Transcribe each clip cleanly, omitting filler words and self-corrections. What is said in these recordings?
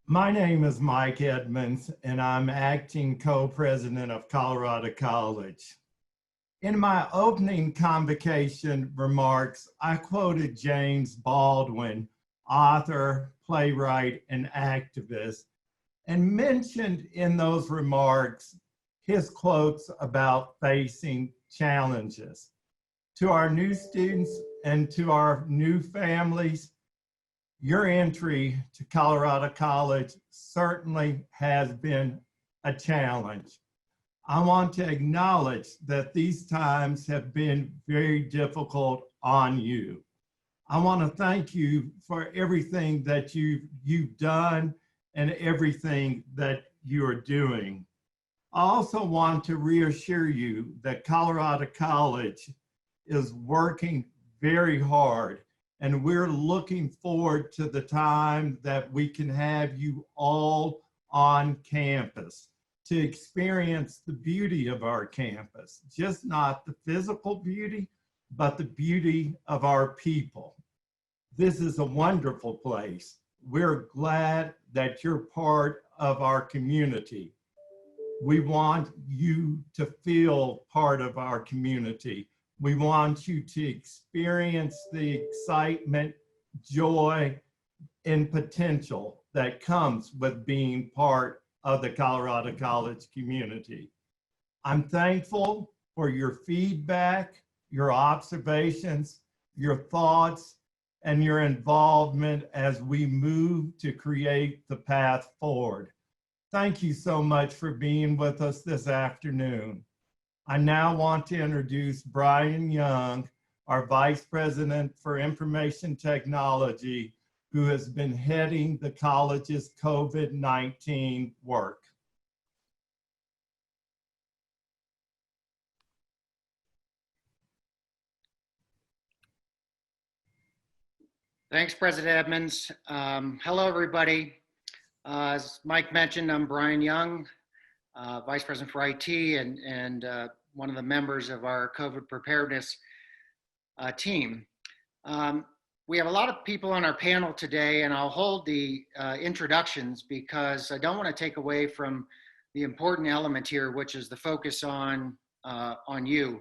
My name is Mike Edmonds, and I'm acting co-president of Colorado College. In my opening convocation remarks, I quoted James Baldwin, author, playwright, and activist, and mentioned in those remarks his quotes about facing challenges. To our new students and to our new families, your entry to Colorado College certainly has been a challenge. I want to acknowledge that these times have been very difficult on you. I want to thank you for everything that you've done and everything that you are doing. I also want to reassure you that Colorado College is working very hard, and we're looking forward to the time that we can have you all on campus to experience the beauty of our campus, just not the physical beauty, but the beauty of our people. This is a wonderful place. We're glad that you're part of our community. We want you to feel part of our community. We want you to experience the excitement, joy, and potential that comes with being part of the Colorado College community. I'm thankful for your feedback, your observations, your thoughts, and your involvement as we move to create the path forward. Thank you so much for being with us this afternoon. I now want to introduce Brian Young, our Vice President for Information Technology, who has been heading the college's COVID-19 work. Thanks, President Edmonds. Hello, everybody. As Mike mentioned, I'm Brian Young, Vice President for IT and one of the members of our COVID preparedness team. We have a lot of people on our panel today, and I'll hold the introductions because I don't want to take away from the important element here, which is the focus on you,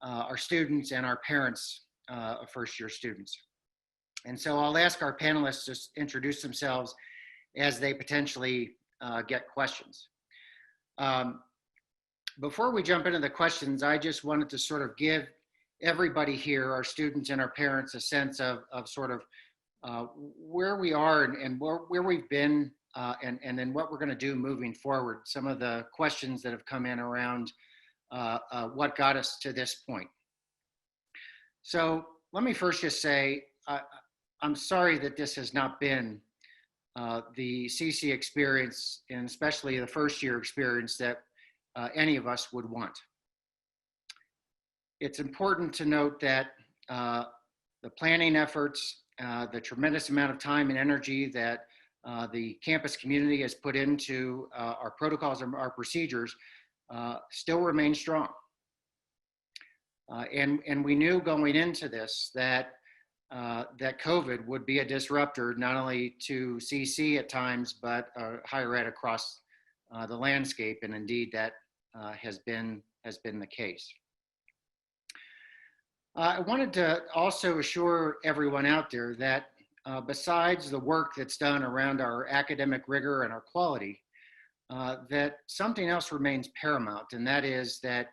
our students and our parents of first-year students. And so I'll ask our panelists to introduce themselves as they potentially get questions. Before we jump into the questions, I just wanted to sort of give everybody here, our students and our parents, a sense of sort of where we are and where we've been and then what we're going to do moving forward. Some of the questions that have come in around what got us to this point. So let me first just say, I'm sorry that this has not been the CC experience, and especially the first year experience that any of us would want. It's important to note that the planning efforts, the tremendous amount of time and energy that the campus community has put into our protocols and our procedures still remain strong. And we knew going into this that COVID would be a disruptor, not only to CC at times, but higher ed across the landscape. And indeed that has been the case. I wanted to also assure everyone out there that besides the work that's done around our academic rigor and our quality, that something else remains paramount, and that is that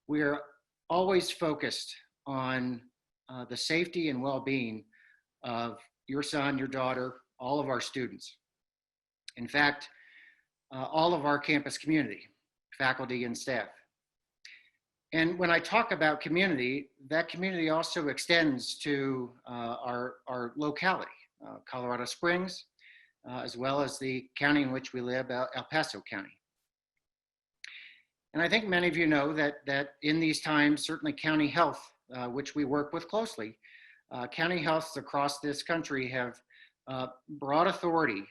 we are always focused on the safety and well-being of your son, your daughter, all of our students. In fact, all of our campus community, faculty and staff. And when I talk about community, that community also extends to our locality, Colorado Springs, as well as the county in which we live, El Paso County. And I think many of you know that in these times, certainly county health, which we work with closely, county healths across this country have broad authority,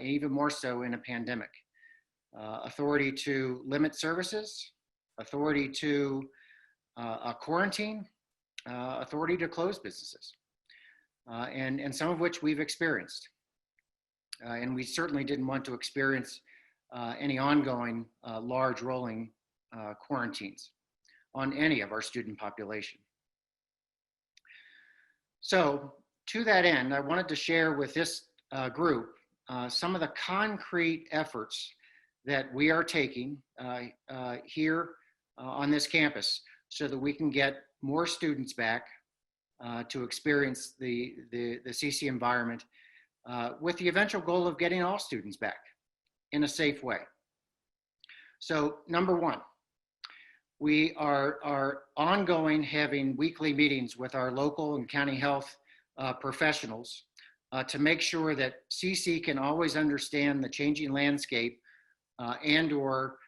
even more so in a pandemic. Authority to limit services, authority to quarantine, authority to close businesses, and some of which we've experienced. and we certainly didn't want to experience any ongoing large rolling quarantines on any of our student population. So to that end, I wanted to share with this group some of the concrete efforts that we are taking here on this campus so that we can get more students back to experience the CC environment with the eventual goal of getting all students back in a safe way. So number one, we are ongoing having weekly meetings with our local and county health professionals to make sure that CC can always understand the changing landscape and or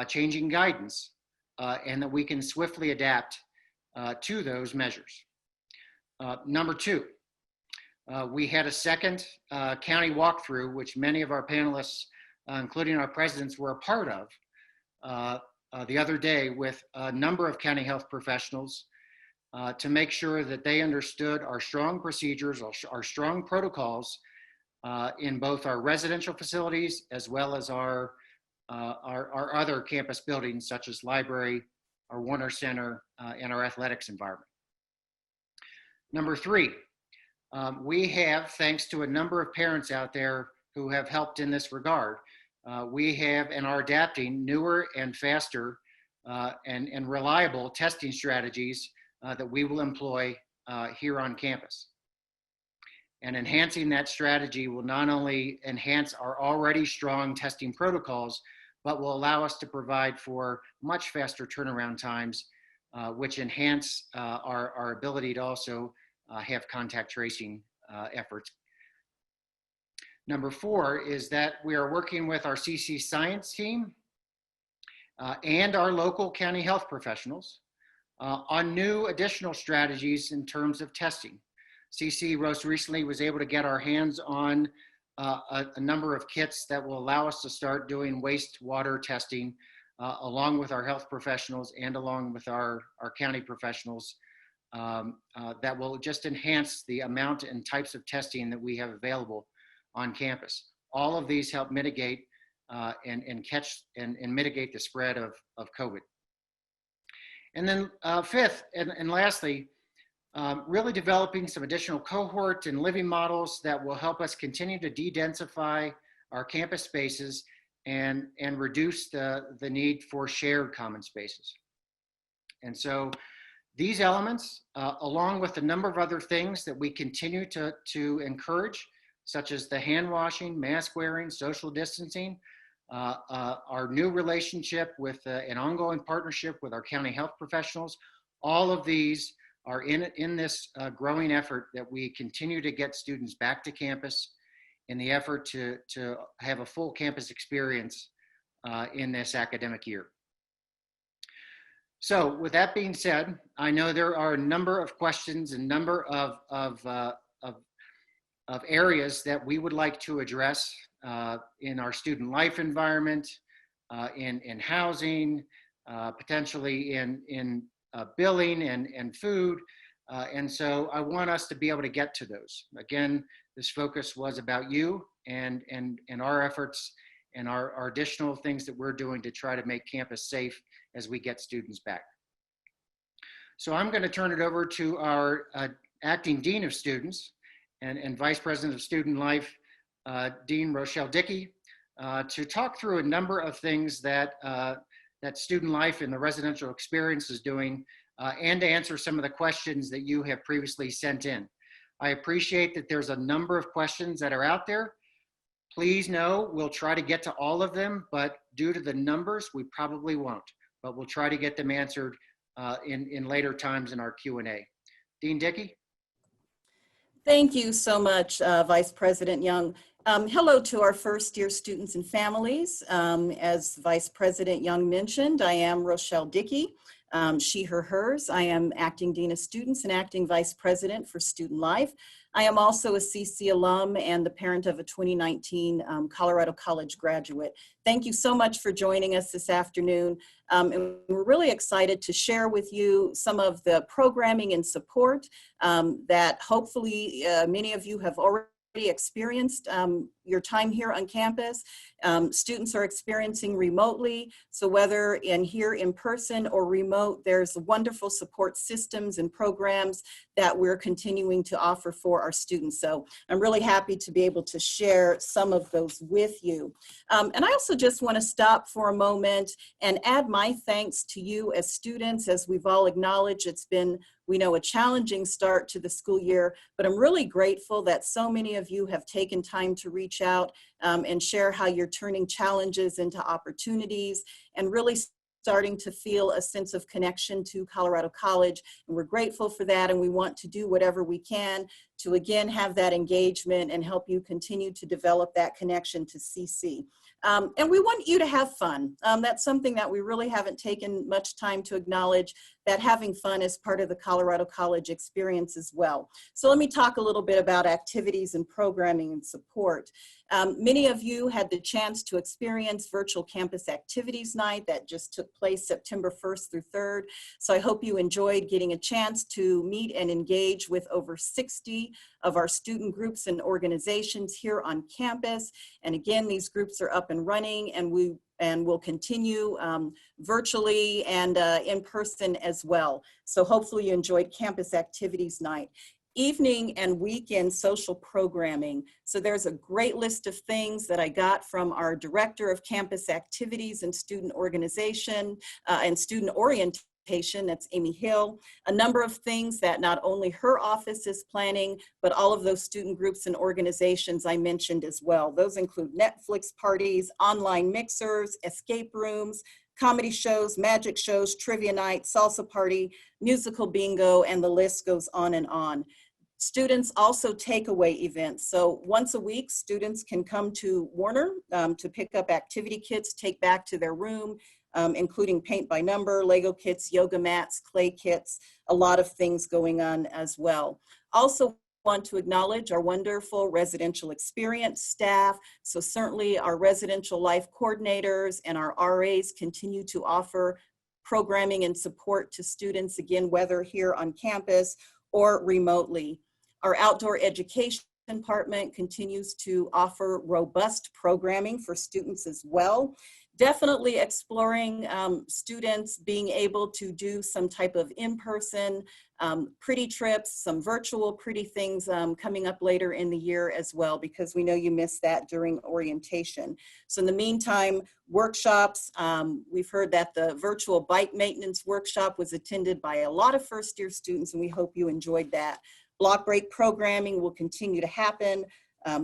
changing guidance, and that we can swiftly adapt to those measures. Number two, we had a second county walkthrough, which many of our panelists, including our presidents, were a part of the other day with a number of county health professionals to make sure that they understood our strong procedures, our strong protocols in both our residential facilities as well as our other campus buildings, such as library, our Warner Center, and our athletics environment. Number three, we have, thanks to a number of parents out there who have helped in this regard, we have and are adapting newer and faster and reliable testing strategies that we will employ here on campus. And enhancing that strategy will not only enhance our already strong testing protocols, but will allow us to provide for much faster turnaround times, which enhance our ability to also have contact tracing efforts. Number four is that we are working with our CC science team and our local county health professionals on new additional strategies in terms of testing. CC most recently was able to get our hands on a number of kits that will allow us to start doing wastewater testing along with our health professionals and along with our county professionals that will just enhance the amount and types of testing that we have available on campus. All of these help mitigate and catch and mitigate the spread of COVID. And then fifth and lastly, really developing some additional cohort and living models that will help us continue to de-densify our campus spaces and reduce the need for shared common spaces. And so these elements, along with a number of other things that we continue to encourage, such as the hand washing, mask wearing, social distancing, our new relationship with an ongoing partnership with our county health professionals, all of these are in this growing effort that we continue to get students back to campus in the effort to have a full campus experience in this academic year. So with that being said, I know there are a number of questions and number of areas that we would like to address in our student life environment, in housing, potentially in billing and food. And so I want us to be able to get to those. Again, this focus was about you and our efforts and our additional things that we're doing to try to make campus safe as we get students back. So I'm going to turn it over to our acting Dean of Students and Vice President of Student Life, Dean Rochelle Dickey, to talk through a number of things that Student Life and the residential experience is doing, and to answer some of the questions that you have previously sent in. I appreciate that there's a number of questions that are out there. Please know we'll try to get to all of them, but due to the numbers, we probably won't. But we'll try to get them answered in later times in our Q&A. Dean Dickey? Thank you so much, Vice President Young. Hello to our first year students and families. As Vice President Young mentioned, I am Rochelle Dickey, she, her, hers. I am acting Dean of Students and acting Vice President for Student Life. I am also a CC alum and the parent of a 2019 Colorado College graduate. Thank you so much for joining us this afternoon. And we're really excited to share with you some of the programming and support that hopefully many of you have already experienced your time here on campus. Students are experiencing remotely. So whether here in person or remote, there's wonderful support systems and programs that we're continuing to offer for our students. So I'm really happy to be able to share some of those with you. And I also just want to stop for a moment and add my thanks to you as students. As we've all acknowledged, it's been, we know, a challenging start to the school year, but I'm really grateful that so many of you have taken time to reach out and share how you're turning challenges into opportunities and really starting to feel a sense of connection to Colorado College. And we're grateful for that, and we want to do whatever we can to again have that engagement and help you continue to develop that connection to CC. And we want you to have fun. That's something that we really haven't taken much time to acknowledge, that having fun is part of the Colorado College experience as well. So let me talk a little bit about activities and programming and support. Many of you had the chance to experience Virtual Campus Activities Night that just took place September 1st through 3rd. So I hope you enjoyed getting a chance to meet and engage with over 60 of our student groups and organizations here on campus. And again, these groups are up and running, and will continue virtually and in person as well. So hopefully you enjoyed Campus Activities Night. Evening and weekend social programming. So there's a great list of things that I got from our Director of Campus Activities and Student Organization and Student Orientation, that's Amy Hill. A number of things that not only her office is planning, but all of those student groups and organizations I mentioned as well. Those include Netflix parties, online mixers, escape rooms, comedy shows, magic shows, trivia night, salsa party, musical bingo, and the list goes on and on. Students also takeaway events. So once a week, students can come to Warner to pick up activity kits, take back to their room, including paint by number, Lego kits, yoga mats, clay kits, a lot of things going on as well. Also want to acknowledge our wonderful residential experience staff. So certainly our residential life coordinators and our RAs continue to offer programming and support to students, again, whether here on campus or remotely. Our outdoor education department continues to offer robust programming for students as well. Definitely exploring students being able to do some type of in-person pretty trips, some virtual pretty things coming up later in the year as well, because we know you missed that during orientation. So in the meantime, workshops, we've heard that the virtual bike maintenance workshop was attended by a lot of first-year students, and we hope you enjoyed that. Block break programming will continue to happen.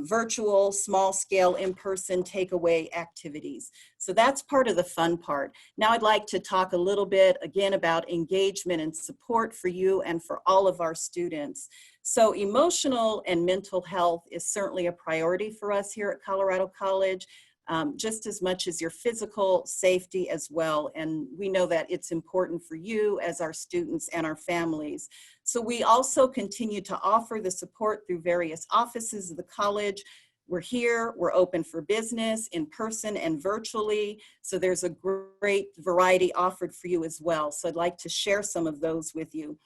Virtual, small scale, in-person takeaway activities. So that's part of the fun part. Now I'd like to talk a little bit again about engagement and support for you and for all of our students. So emotional and mental health is certainly a priority for us here at Colorado College, just as much as your physical safety as well. And we know that it's important for you as our students and our families. So we also continue to offer the support through various offices of the college. We're here, we're open for business in person and virtually. So there's a great variety offered for you as well. So I'd like to share some of those with you.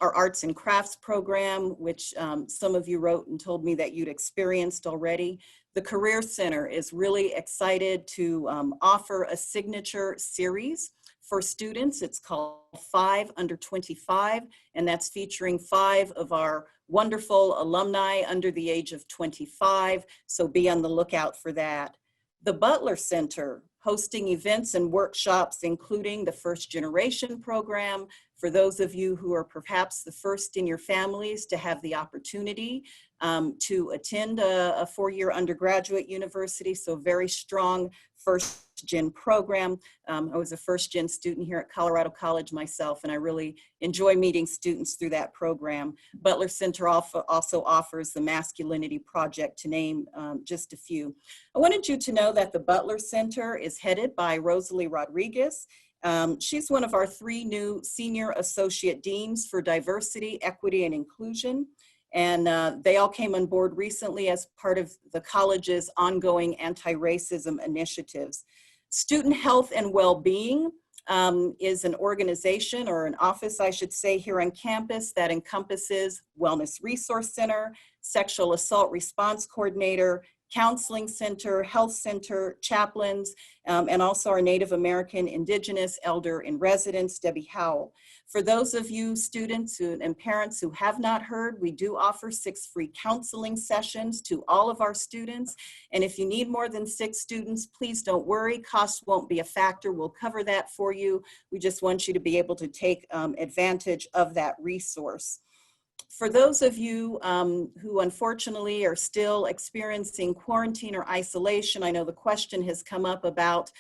Our arts and crafts program, which some of you wrote and told me that you'd experienced already. The Career Center is really excited to offer a signature series for students. It's called 5 Under 25, and that's featuring 5 of our wonderful alumni under the age of 25, so be on the lookout for that. The Butler Center, hosting events and workshops, including the First Generation program, for those of you who are perhaps the first in your families to have the opportunity to attend a 4-year undergraduate university, so very strong first gen program. I was a first gen student here at Colorado College myself, and I really enjoy meeting students through that program. Butler Center also offers the Masculinity Project, to name just a few. I wanted you to know that the Butler Center is headed by Rosalie Rodriguez. She's one of our 3 new senior associate deans for diversity, equity, and inclusion. And they all came on board recently as part of the college's ongoing anti-racism initiatives. Student health and well-being is an organization, or an office, I should say, here on campus that encompasses Wellness Resource Center, Sexual Assault Response Coordinator, Counseling Center, Health Center, chaplains, and also our Native American, Indigenous, Elder in Residence, Debbie Howell. For those of you students and parents who have not heard, we do offer 6 free counseling sessions to all of our students. And if you need more than 6 students, please don't worry, cost won't be a factor. We'll cover that for you. We just want you to be able to take advantage of that resource. For those of you who unfortunately are still experiencing quarantine or isolation, I know the question has come up about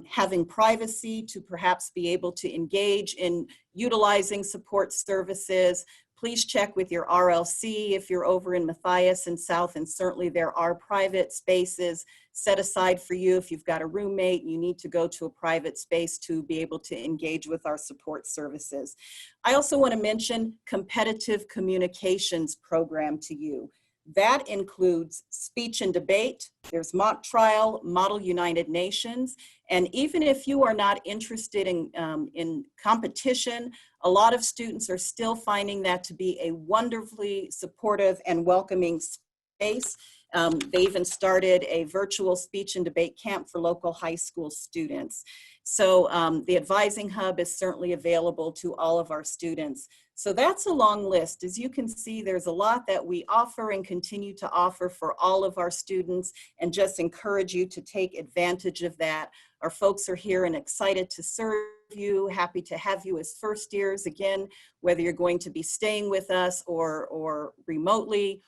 having privacy to perhaps be able to engage in utilizing support services. Please check with your RLC if you're over in Matthias and South, and certainly there are private spaces set aside for you. If you've got a roommate, you need to go to a private space to be able to engage with our support services. I also want to mention competitive communications program to you. That includes speech and debate, there's mock trial, Model United Nations, and even if you are not interested in competition, a lot of students are still finding that to be a wonderfully supportive and welcoming space. They even started a virtual speech and debate camp for local high school students. So the Advising Hub is certainly available to all of our students. So that's a long list. As you can see, there's a lot that we offer and continue to offer for all of our students, and just encourage you to take advantage of that. Our folks are here and excited to serve you, happy to have you as first years. Again, whether you're going to be staying with us or remotely,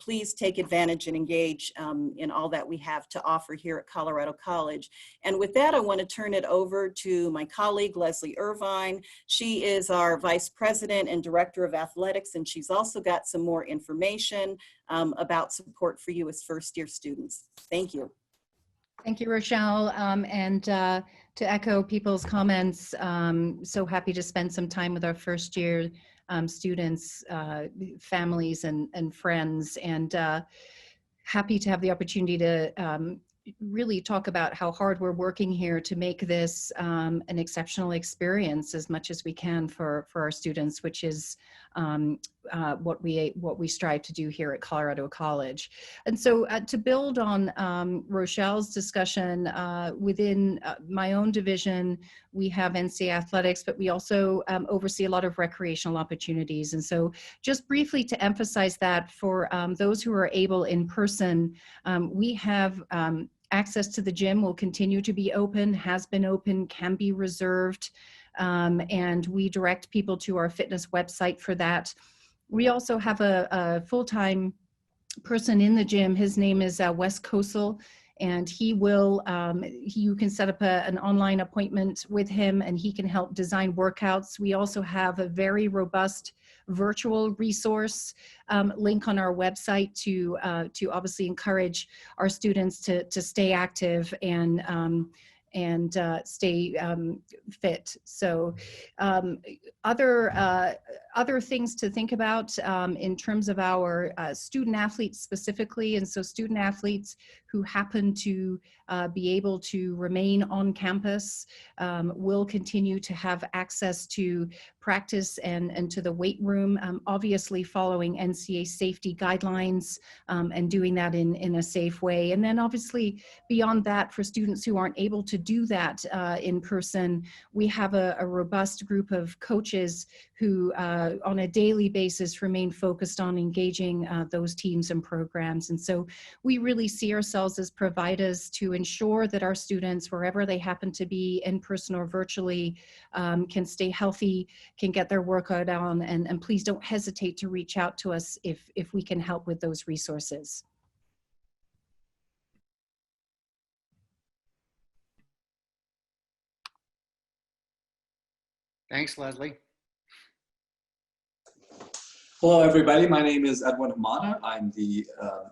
please take advantage and engage in all that we have to offer here at Colorado College. And with that, I want to turn it over to my colleague, Leslie Irvine. She is our Vice President and Director of Athletics, and she's also got some more information about support for you as first-year students. Thank you. Thank you, Rochelle. And to echo people's comments, so happy to spend some time with our first-year students, families, and friends, and happy to have the opportunity to really talk about how hard we're working here to make this an exceptional experience as much as we can for our students, which is what we strive to do here at Colorado College. And so to build on Rochelle's discussion, within my own division, we have NCAA athletics, but we also oversee a lot of recreational opportunities. And so just briefly to emphasize that for those who are able in person, we have access to the gym will continue to be open, has been open, can be reserved, and we direct people to our fitness website for that. We also have a full-time person in the gym. His name is Wes Kosel, and he will, you can set up an online appointment with him, and he can help design workouts. We also have a very robust virtual resource link on our website to obviously encourage our students to stay active and stay fit. So other things to think about in terms of our student athletes specifically. And so student athletes who happen to be able to remain on campus will continue to have access to practice and to the weight room, obviously following NCAA safety guidelines and doing that in a safe way. And then obviously beyond that, for students who aren't able to do that in person, we have a robust group of coaches who on a daily basis remain focused on engaging those teams and programs. And so we really see ourselves as providers to ensure that our students, wherever they happen to be, in person or virtually, can stay healthy, can get their workout on, and please don't hesitate to reach out to us if we can help with those resources. Thanks, Leslie. Hello, everybody. My name is Edwin Hamada. I'm the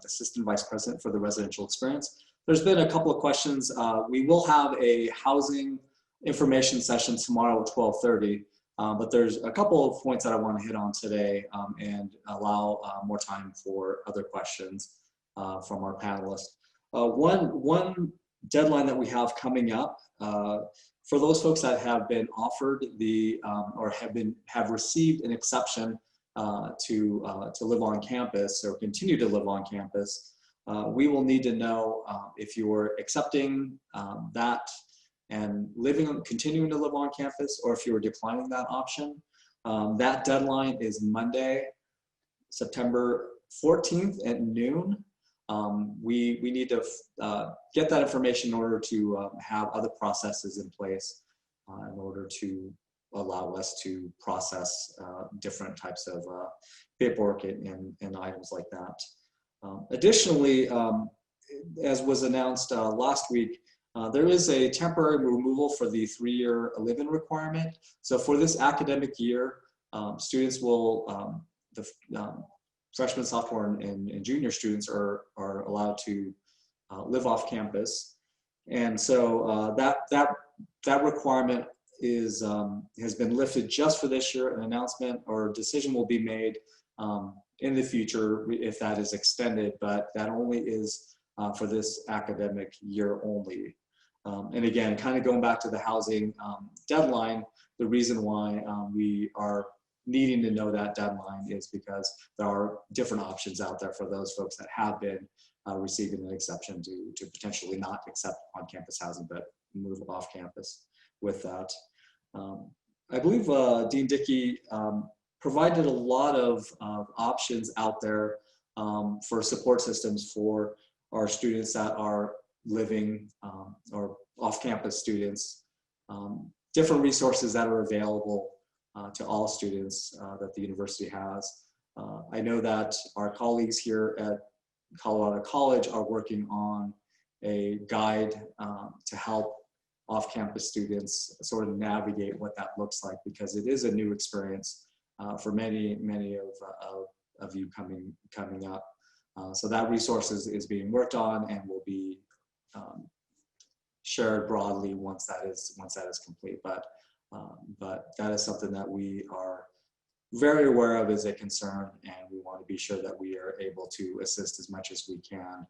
Assistant Vice President for the Residential Experience. There's been a couple of questions. We will have a housing information session tomorrow at 12:30, but there's a couple of points that I want to hit on today and allow more time for other questions from our panelists. One deadline that we have coming up, for those folks that have been offered the or have received an exception to live on campus or continue to live on campus, we will need to know if you're accepting that and continuing to live on campus, or if you're declining that option. That deadline is Monday, September 14th at noon. We need to get that information in order to have other processes in place in order to allow us to process different types of paperwork and items like that. Additionally, as was announced last week, there is a temporary removal for the 3-year live-in requirement. So for this academic year, students will, freshmen, sophomore, and junior students are allowed to live off campus. And so that requirement has been lifted just for this year. An announcement or decision will be made in the future if that is extended, but that only is for this academic year only. And again, kind of going back to the housing deadline, the reason why we are needing to know that deadline is because there are different options out there for those folks that have been receiving an exception to potentially not accept on-campus housing, but move off campus with that. I believe Dean Dickey provided a lot of options out there for support systems for our students that are living or off-campus students, different resources that are available to all students that the university has. I know that our colleagues here at Colorado College are working on a guide to help off-campus students sort of navigate what that looks like, because it is a new experience for many of you coming up. So that resource is being worked on and will be shared broadly once that is complete. But that is something that we are very aware of as a concern, and we want to be sure that we are able to assist as much as we can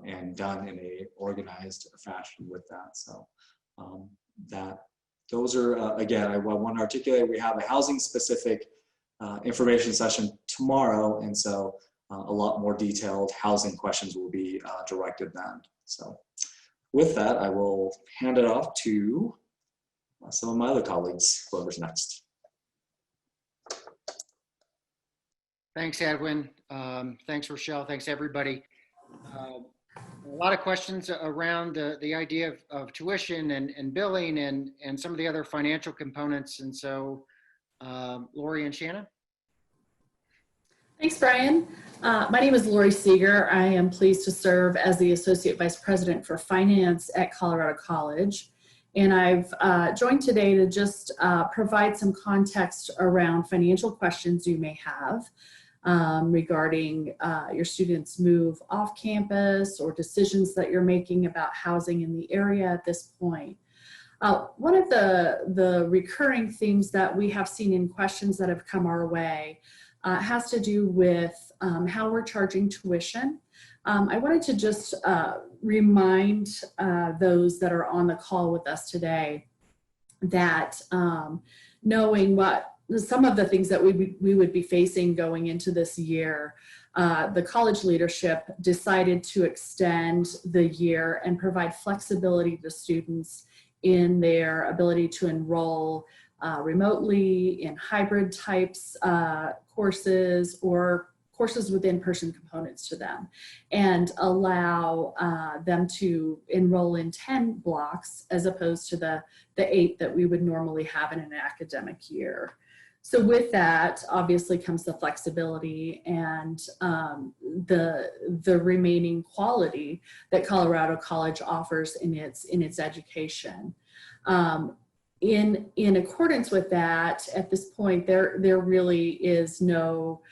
and done in a organized fashion with that. So those are, again, I want to articulate, we have a housing specific information session tomorrow, and so a lot more detailed housing questions will be directed then. So with that, I will hand it off to some of my other colleagues, whoever's next. Thanks, Edwin. Thanks, Rochelle. Thanks, everybody. A lot of questions around the idea of tuition and billing and some of the other financial components. And so, Lori and Shanna. Thanks, Brian. My name is Lori Seeger. I am pleased to serve as the Associate Vice President for Finance at Colorado College. And I've joined today to just provide some context around financial questions you may have regarding your students' move off campus or decisions that you're making about housing in the area at this point. One of the recurring themes that we have seen in questions that have come our way has to do with how we're charging tuition. I wanted to just remind those that are on the call with us today that knowing what some of the things that we would be facing going into this year, the college leadership decided to extend the year and provide flexibility to students in their ability to enroll remotely in hybrid types courses or courses with in-person components to them, and allow them to enroll in 10 blocks as opposed to the 8 that we would normally have in an academic year. So with that, obviously comes the flexibility and the remaining quality that Colorado College offers in its education. In accordance with that, at this point, there really is no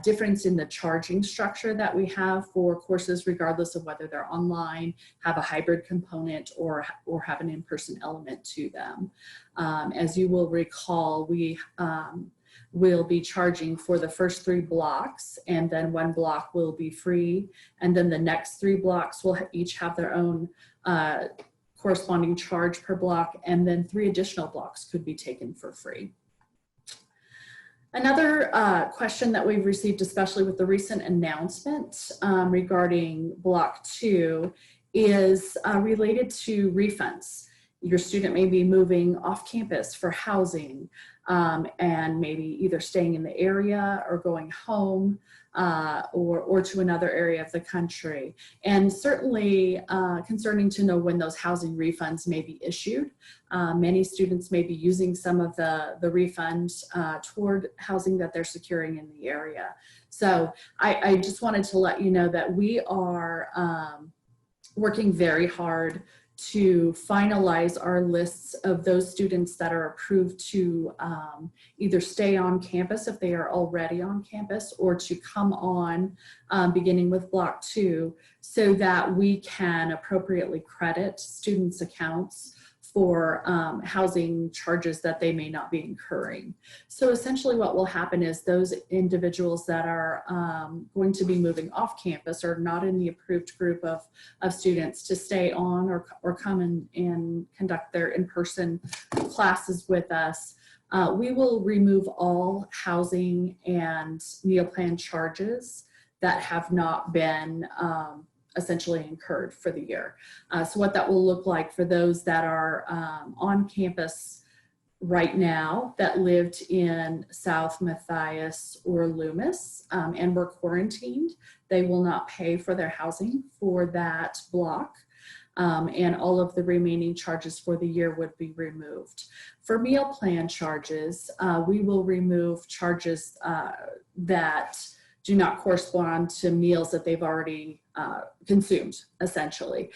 difference in the charging structure that we have for courses, regardless of whether they're online, have a hybrid component, or have an in-person element to them. As you will recall, we will be charging for the first 3 blocks, and then 1 block will be free, and then the next 3 blocks will each have their own corresponding charge per block, and then 3 additional blocks could be taken for free. Another question that we've received, especially with the recent announcement regarding Block 2, is related to refunds. Your student may be moving off campus for housing and maybe either staying in the area or going home or to another area of the country. And certainly concerning to know when those housing refunds may be issued. Many students may be using some of the refunds toward housing that they're securing in the area. So I just wanted to let you know that we are working very hard to finalize our lists of those students that are approved to either stay on campus if they are already on campus, or to come on beginning with Block 2, so that we can appropriately credit students' accounts for housing charges that they may not be incurring. So essentially what will happen is those individuals that are going to be moving off campus or not in the approved group of students to stay on or come and conduct their in-person classes with us, we will remove all housing and meal plan charges that have not been essentially incurred for the year. So what that will look like for those that are on campus right now that lived in South Matthias or Loomis and were quarantined, they will not pay for their housing for that block. And all of the remaining charges for the year would be removed. For meal plan charges, we will remove charges that do not correspond to meals that they've already consumed, essentially.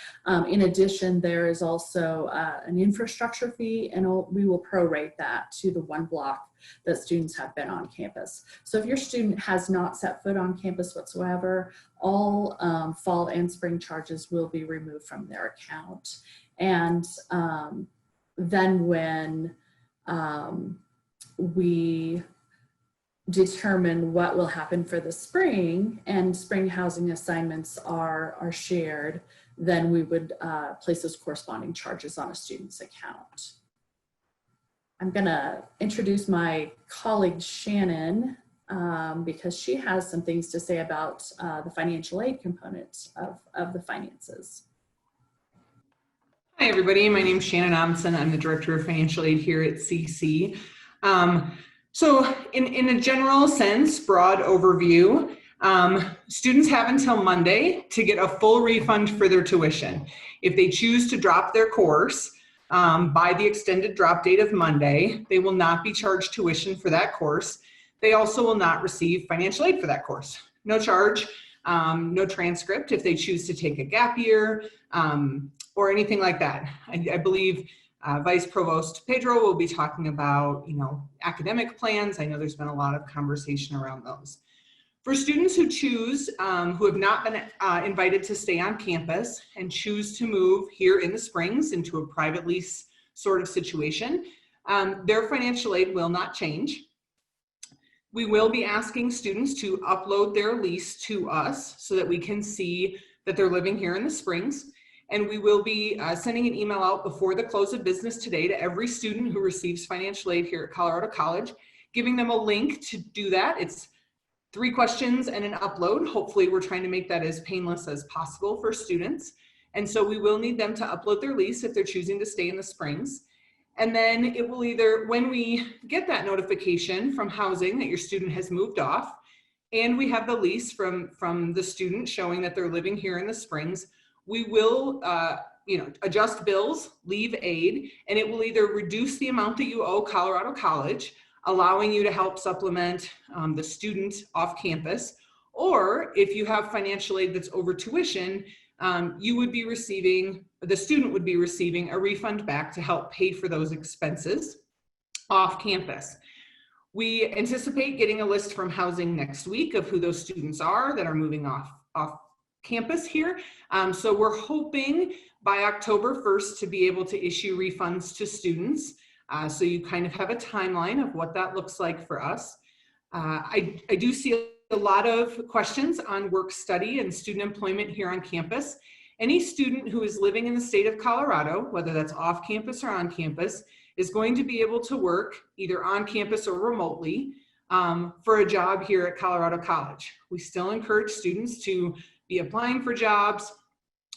In addition, there is also an infrastructure fee, and we will prorate that to the 1 block that students have been on campus. So if your student has not set foot on campus whatsoever, all fall and spring charges will be removed from their account. And then when we determine what will happen for the spring and spring housing assignments are shared, then we would place those corresponding charges on a student's account. I'm gonna introduce my colleague Shannon because she has some things to say about the financial aid component of the finances. Hi everybody, my name is Shannon Amundsen. I'm the Director of Financial Aid here at CC. So in a general sense, broad overview, students have until Monday to get a full refund for their tuition. If they choose to drop their course by the extended drop date of Monday, they will not be charged tuition for that course. They also will not receive financial aid for that course. No charge, no transcript if they choose to take a gap year or anything like that. I believe Vice Provost Pedro will be talking about, academic plans. I know there's been a lot of conversation around those. For students who choose, who have not been invited to stay on campus and choose to move here in the Springs into a private lease sort of situation, their financial aid will not change. We will be asking students to upload their lease to us so that we can see that they're living here in the Springs. And we will be sending an email out before the close of business today to every student who receives financial aid here at Colorado College, giving them a link to do that. It's 3 questions and an upload. Hopefully we're trying to make that as painless as possible for students. And so we will need them to upload their lease if they're choosing to stay in the Springs. And then it will either, when we get that notification from housing that your student has moved off, and we have the lease from the student showing that they're living here in the Springs, we will adjust bills, leave aid, and it will either reduce the amount that you owe Colorado College, allowing you to help supplement the student off campus, or if you have financial aid that's over tuition, you would be receiving, the student would be receiving a refund back to help pay for those expenses off campus. We anticipate getting a list from housing next week of who those students are that are moving off campus here. So we're hoping by October 1st to be able to issue refunds to students. So you kind of have a timeline of what that looks like for us. I do see a lot of questions on work study and student employment here on campus. Any student who is living in the state of Colorado, whether that's off campus or on campus, is going to be able to work either on campus or remotely for a job here at Colorado College. We still encourage students to be applying for jobs,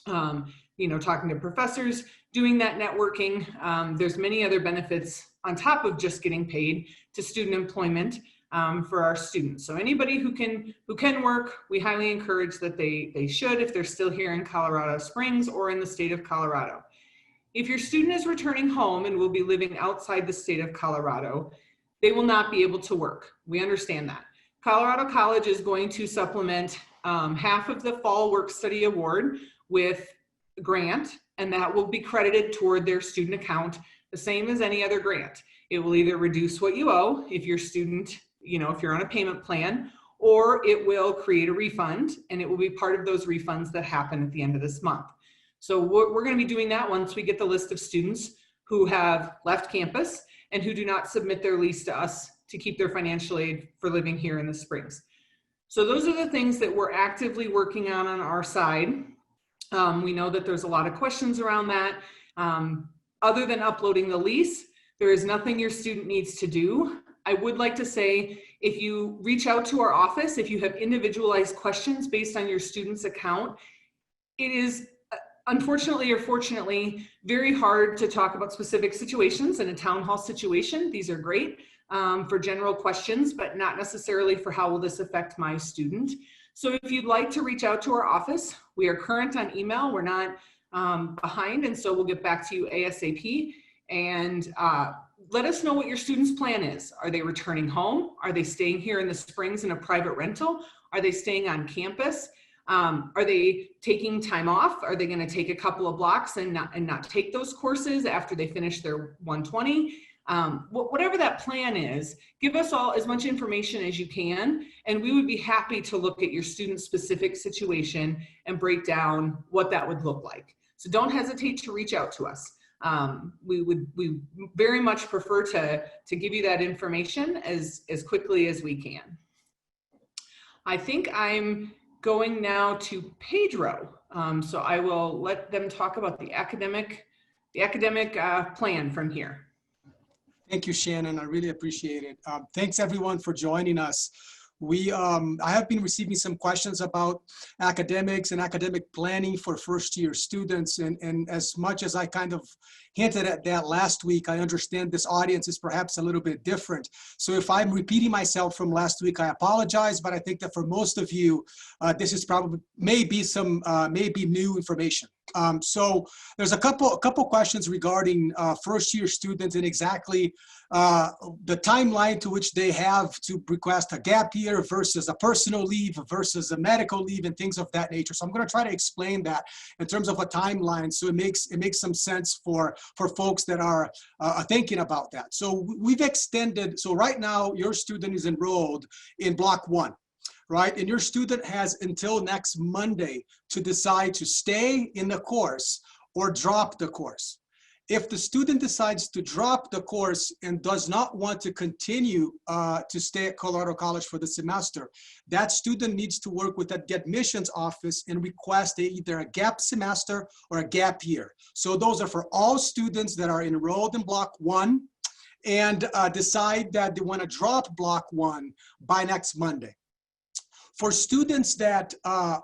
talking to professors, doing that networking. There's many other benefits on top of just getting paid to student employment for our students. So anybody who can work, we highly encourage that they should if they're still here in Colorado Springs or in the state of Colorado. If your student is returning home and will be living outside the state of Colorado, they will not be able to work. We understand that. Colorado College is going to supplement half of the fall work study award with a grant, and that will be credited toward their student account, the same as any other grant. It will either reduce what you owe if your student, if you're on a payment plan, or it will create a refund, and it will be part of those refunds that happen at the end of this month. So we're going to be doing that once we get the list of students who have left campus and who do not submit their lease to us to keep their financial aid for living here in the Springs. So those are the things that we're actively working on our side. We know that there's a lot of questions around that. Other than uploading the lease, there is nothing your student needs to do. I would like to say, if you reach out to our office, if you have individualized questions based on your student's account, it is unfortunately or fortunately very hard to talk about specific situations in a town hall situation. These are great for general questions, but not necessarily for how will this affect my student. So if you'd like to reach out to our office, we are current on email. We're not behind, and so we'll get back to you ASAP. And let us know what your student's plan is. Are they returning home? Are they staying here in the Springs in a private rental? Are they staying on campus? Are they taking time off? Are they going to take a couple of blocks and not take those courses after they finish their 120? Whatever that plan is, give us all as much information as you can, and we would be happy to look at your student's specific situation and break down what that would look like. So don't hesitate to reach out to us. We very much prefer to give you that information as quickly as we can. I think I'm going now to Pedro. So I will let them talk about the academic plan from here. Thank you, Shannon. I really appreciate it. Thanks everyone for joining us. I have been receiving some questions about academics and academic planning for first-year students. And as much as I kind of hinted at that last week, I understand this audience is perhaps a little bit different. So if I'm repeating myself from last week, I apologize, but I think that for most of you, this is probably maybe new information. So there's a couple questions regarding first-year students and exactly the timeline to which they have to request a gap year versus a personal leave versus a medical leave and things of that nature. So I'm going to try to explain that in terms of a timeline, so it makes some sense for folks that are thinking about that. So we've extended. So right now your student is enrolled in block 1. Right? And your student has until next Monday to decide to stay in the course or drop the course. If the student decides to drop the course and does not want to continue to stay at Colorado College for the semester, that student needs to work with the admissions office and request either a gap semester or a gap year. So those are for all students that are enrolled in block 1 and decide that they want to drop block 1 by next Monday. For students that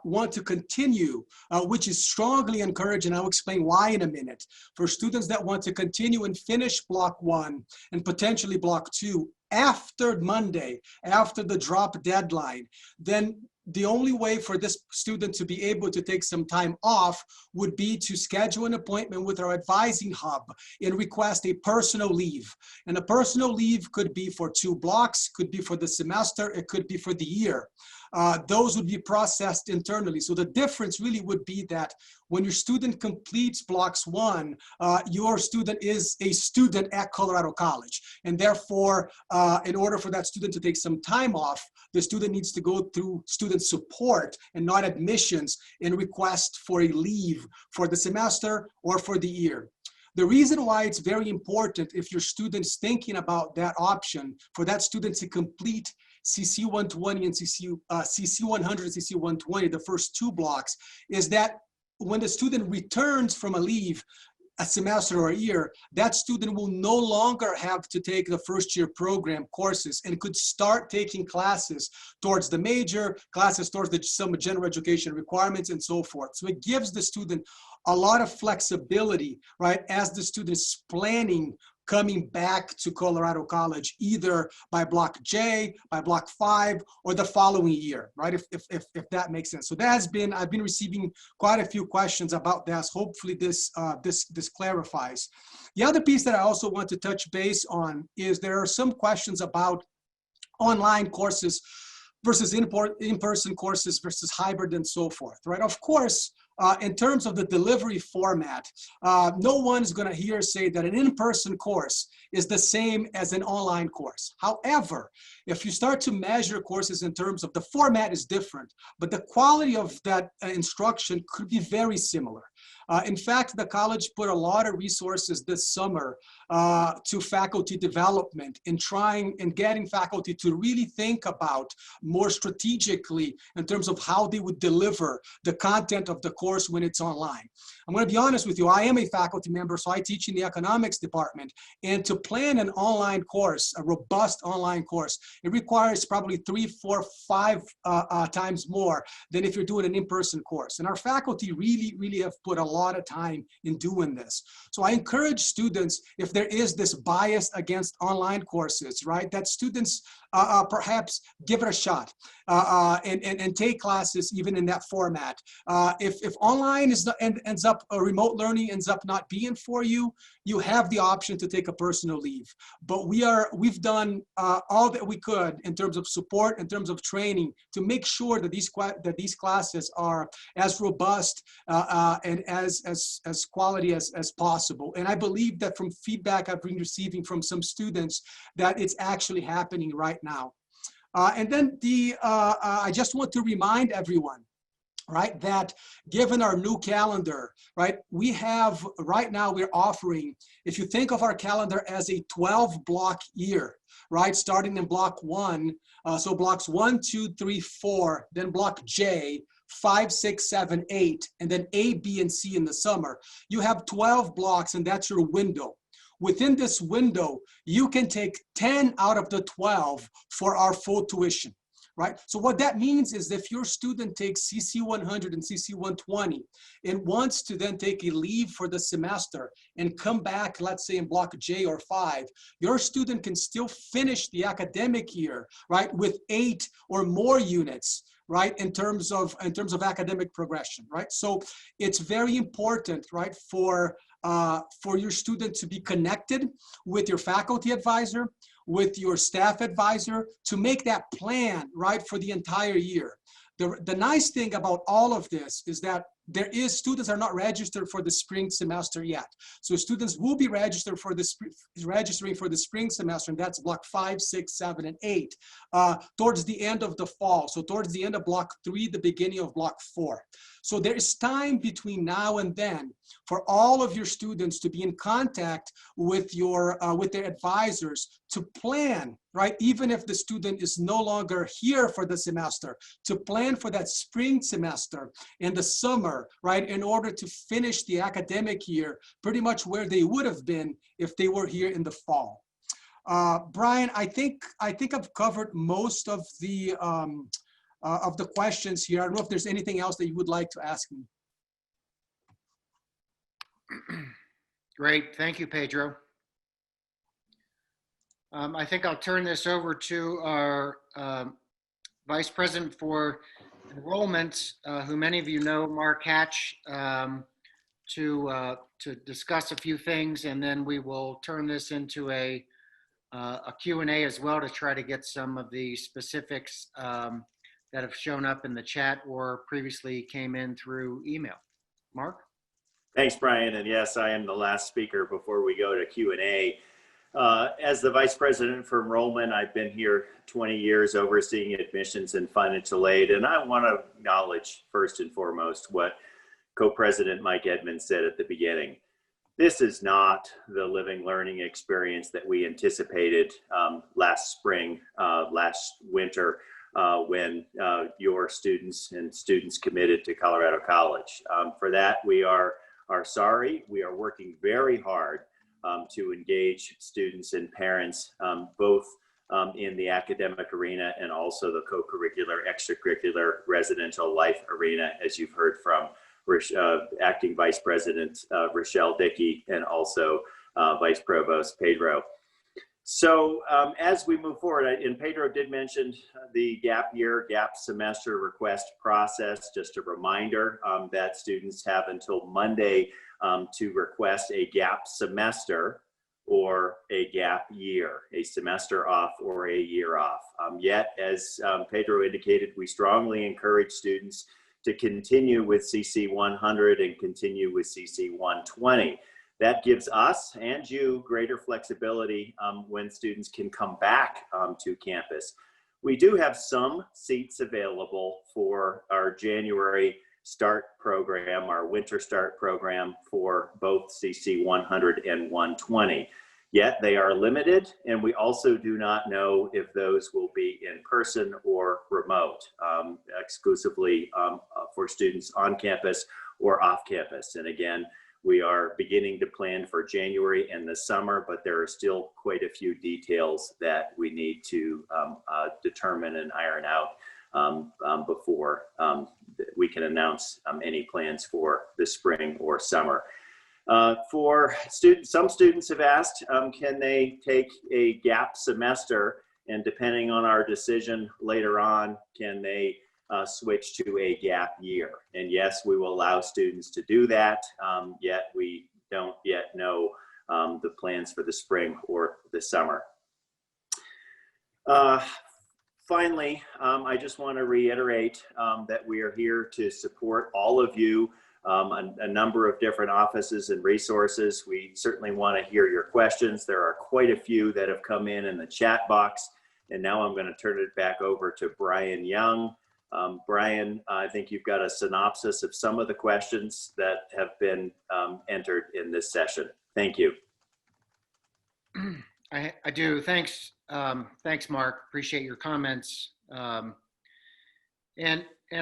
want to continue, which is strongly encouraged, and I'll explain why in a minute. For students that want to continue and finish block 1 and potentially block 2 after Monday, after the drop deadline, then the only way for this student to be able to take some time off would be to schedule an appointment with our advising hub and request a personal leave. And a personal leave could be for 2 blocks, could be for the semester, it could be for the year. Those would be processed internally. So the difference really would be that when your student completes blocks 1, your student is a student at Colorado College. And therefore, in order for that student to take some time off, the student needs to go through student support and not admissions and request for a leave for the semester or for the year. The reason why it's very important, if your student's thinking about that option, for that student to complete CC 120 and CC 100 and CC 120, the first 2 blocks, is that when the student returns from a leave, a semester or a year, that student will no longer have to take the first year program courses and could start taking classes towards the major, classes towards some general education requirements and so forth. So it gives the student a lot of flexibility, right, as the student is planning coming back to Colorado College, either by Block J, by Block 5, or the following year, right? If that makes sense. So that has been, I've been receiving quite a few questions about that. Hopefully this clarifies. The other piece that I also want to touch base on is there are some questions about online courses versus in-person courses versus hybrid and so forth, right? Of course, in terms of the delivery format, no one's going to hear say that an in-person course is the same as an online course. However, if you start to measure courses in terms of the format is different, but the quality of that instruction could be very similar. In fact, the college put a lot of resources this summer to faculty development in trying and getting faculty to really think about more strategically in terms of how they would deliver the content of the course when it's online. I'm going to be honest with you, I am a faculty member, so I teach in the economics department. And to plan an online course, a robust online course, it requires probably 3, 4, 5 times more than if you're doing an in-person course. And our faculty really have put a lot of time in doing this. So I encourage students, if there is this bias against online courses, right, that students perhaps give it a shot and take classes even in that format. If online ends up, remote learning ends up not being for you, you have the option to take a personal leave. But we've done all that we could in terms of support, in terms of training, to make sure that these classes are as robust and as quality as possible. And I believe that from feedback I've been receiving from some students that it's actually happening right now. And then I just want to remind everyone, right, that given our new calendar, right, we have, right now we're offering, if you think of our calendar as a 12-block year, right, starting in block 1, so blocks 1, 2, 3, 4, then block J, 5, 6, 7, 8, and then A, B, and C in the summer. You have 12 blocks, and that's your window. Within this window, you can take 10 out of the 12 for our full tuition, right? So what that means is if your student takes CC 100 and CC 120 and wants to then take a leave for the semester and come back, let's say in block J or 5, your student can still finish the academic year, right, with 8 or more units, right, in terms of academic progression, right? So it's very important, right, for your student to be connected with your faculty advisor, with your staff advisor, to make that plan, right, for the entire year. The nice thing about all of this is that students are not registered for the spring semester yet. So students will be registering for the spring semester, and that's block 5, 6, 7, and 8, towards the end of the fall. So towards the end of block 3, the beginning of block 4. So there is time between now and then for all of your students to be in contact with their advisors to plan, right? Even if the student is no longer here for the semester, to plan for that spring semester and the summer, right? In order to finish the academic year pretty much where they would have been if they were here in the fall. Brian, I think I've covered most of the questions here. I don't know if there's anything else that you would like to ask me. Great, thank you, Pedro. I think I'll turn this over to our Vice President for Enrollment, who many of you know, Mark Hatch, to discuss a few things, and then we will turn this into a Q&A as well to try to get some of the specifics that have shown up in the chat or previously came in through email. Mark? Thanks, Brian. And yes, I am the last speaker before we go to Q&A. As the Vice President for Enrollment, I've been here 20 years overseeing admissions and financial aid. And I want to acknowledge first and foremost what Co-President Mike Edmonds said at the beginning. This is not the living learning experience that we anticipated last spring, last winter, when your students and students committed to Colorado College. For that, we are sorry. We are working very hard to engage students and parents, both in the academic arena and also the co-curricular, extracurricular, residential life arena, as you've heard from Acting Vice President Rochelle Dickey and also Vice Provost Pedro. So as we move forward, and Pedro did mention the gap year, gap semester request process. Just a reminder that students have until Monday to request a gap semester or a gap year, a semester off or a year off. Yet, as Pedro indicated, we strongly encourage students to continue with CC 100 and continue with CC 120. That gives us and you greater flexibility when students can come back to campus. We do have some seats available for our January START program, our winter START program for both CC 100 and 120. Yet they are limited, and we also do not know if those will be in person or remote, exclusively for students on campus or off campus. And again, we are beginning to plan for January and the summer, but there are still quite a few details that we need to determine and iron out before we can announce any plans for the spring or summer. For students, some students have asked, can they take a gap semester? And depending on our decision later on, can they switch to a gap year? And yes, we will allow students to do that, yet we don't yet know the plans for the spring or the summer. Finally, I just want to reiterate that we are here to support all of you, a number of different offices and resources. We certainly want to hear your questions. There are quite a few that have come in the chat box. And now I'm going to turn it back over to Brian Young. Brian, I think you've got a synopsis of some of the questions that have been entered in this session. Thank you. I do. Thanks. Thanks, Mark. Appreciate your comments. And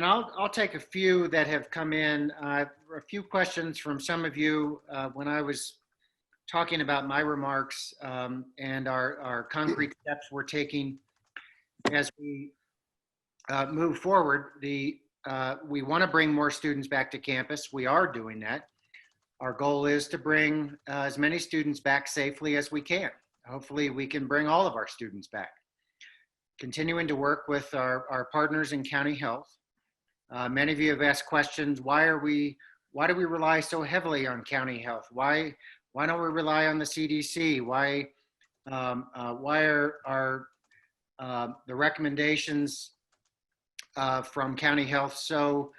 I'll take a few that have come in. A few questions from some of you when I was talking about my remarks and our concrete steps we're taking as we move forward. We want to bring more students back to campus. We are doing that. Our goal is to bring as many students back safely as we can. Hopefully we can bring all of our students back. Continuing to work with our partners in county health. Many of you have asked questions, why do we rely so heavily on county health? Why don't we rely on the CDC? Why are the recommendations from county health so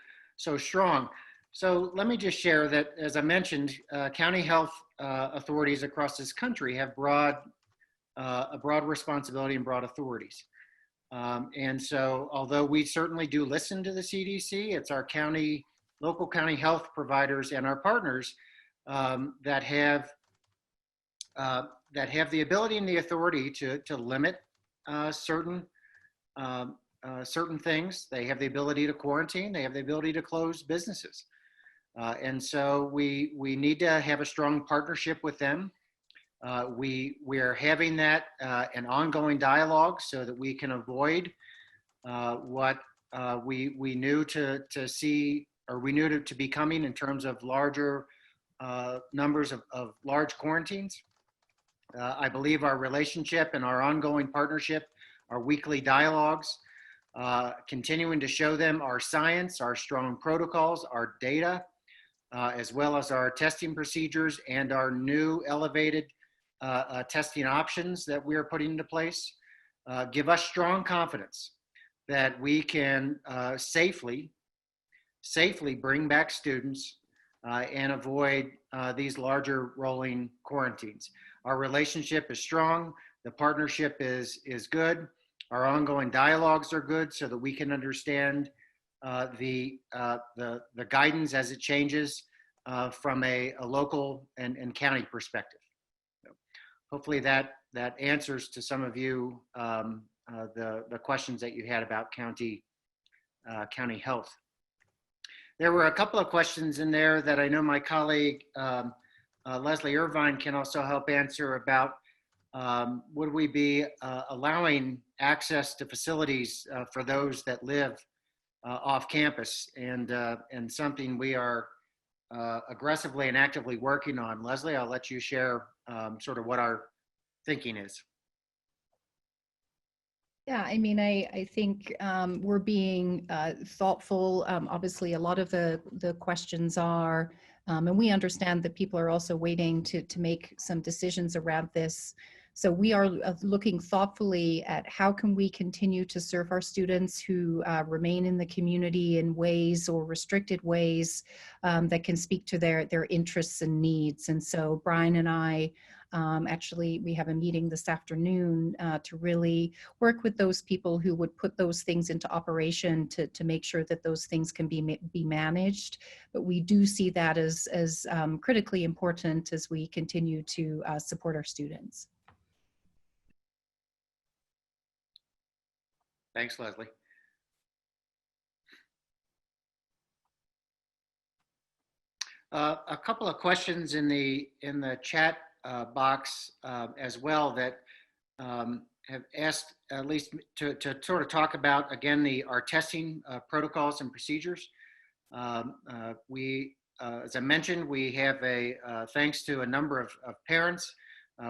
strong? So let me just share that, as I mentioned, county health authorities across this country have a broad responsibility and broad authorities. And so although we certainly do listen to the CDC, it's our local county health providers and our partners that have the ability and the authority to limit certain things. They have the ability to quarantine. They have the ability to close businesses. And so we need to have a strong partnership with them. We are having that an ongoing dialogue so that we can avoid what we knew to see, or we knew to be coming in terms of larger numbers of large quarantines. I believe our relationship and our ongoing partnership, our weekly dialogues, continuing to show them our science, our strong protocols, our data, as well as our testing procedures and our new elevated testing options that we are putting into place, give us strong confidence that we can safely bring back students and avoid these larger rolling quarantines. Our relationship is strong. The partnership is good. Our ongoing dialogues are good so that we can understand the guidance as it changes from a local and county perspective. So hopefully that answers to some of you the questions that you had about county health. There were a couple of questions in there that I know my colleague Leslie Irvine can also help answer about would we be allowing access to facilities for those that live off campus, and something we are aggressively and actively working on. Leslie, I'll let you share sort of what our thinking is. Yeah, I mean, I think we're being thoughtful. Obviously, a lot of the questions are, and we understand that people are also waiting to make some decisions around this. So we are looking thoughtfully at how can we continue to serve our students who remain in the community in ways or restricted ways that can speak to their interests and needs. And so Brian and I, actually, we have a meeting this afternoon to really work with those people who would put those things into operation to make sure that those things can be managed. But we do see that as critically important as we continue to support our students. Thanks, Leslie. A couple of questions in the chat box as well that have asked at least to sort of talk about again our testing protocols and procedures. As I mentioned, we have thanks to a number of parents,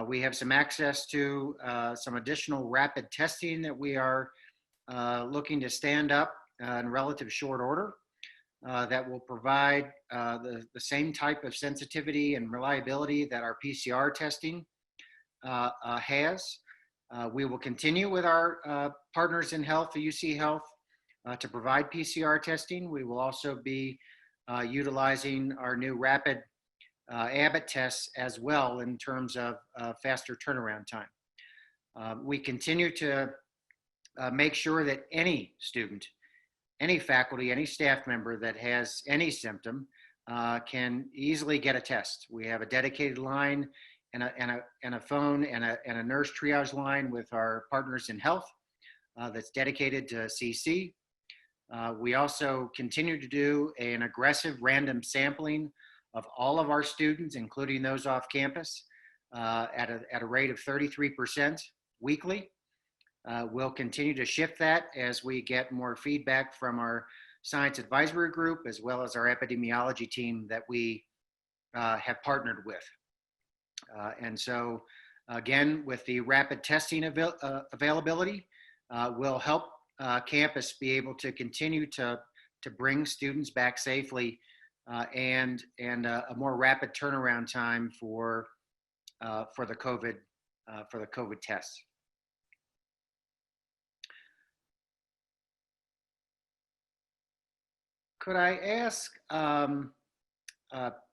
we have some access to some additional rapid testing that we are looking to stand up in relative short order that will provide the same type of sensitivity and reliability that our PCR testing has. We will continue with our partners in health, the UC Health, to provide PCR testing. We will also be utilizing our new rapid Abbott tests as well in terms of faster turnaround time. We continue to make sure that any student, any faculty, any staff member that has any symptom can easily get a test. We have a dedicated line and a phone and a nurse triage line with our partners in health that's dedicated to CC. We also continue to do an aggressive random sampling of all of our students, including those off campus, at a rate of 33% weekly. We'll continue to shift that as we get more feedback from our science advisory group, as well as our epidemiology team that we have partnered with. And so, again, with the rapid testing availability, will help campus be able to continue to bring students back safely and a more rapid turnaround time for the COVID tests. Could I ask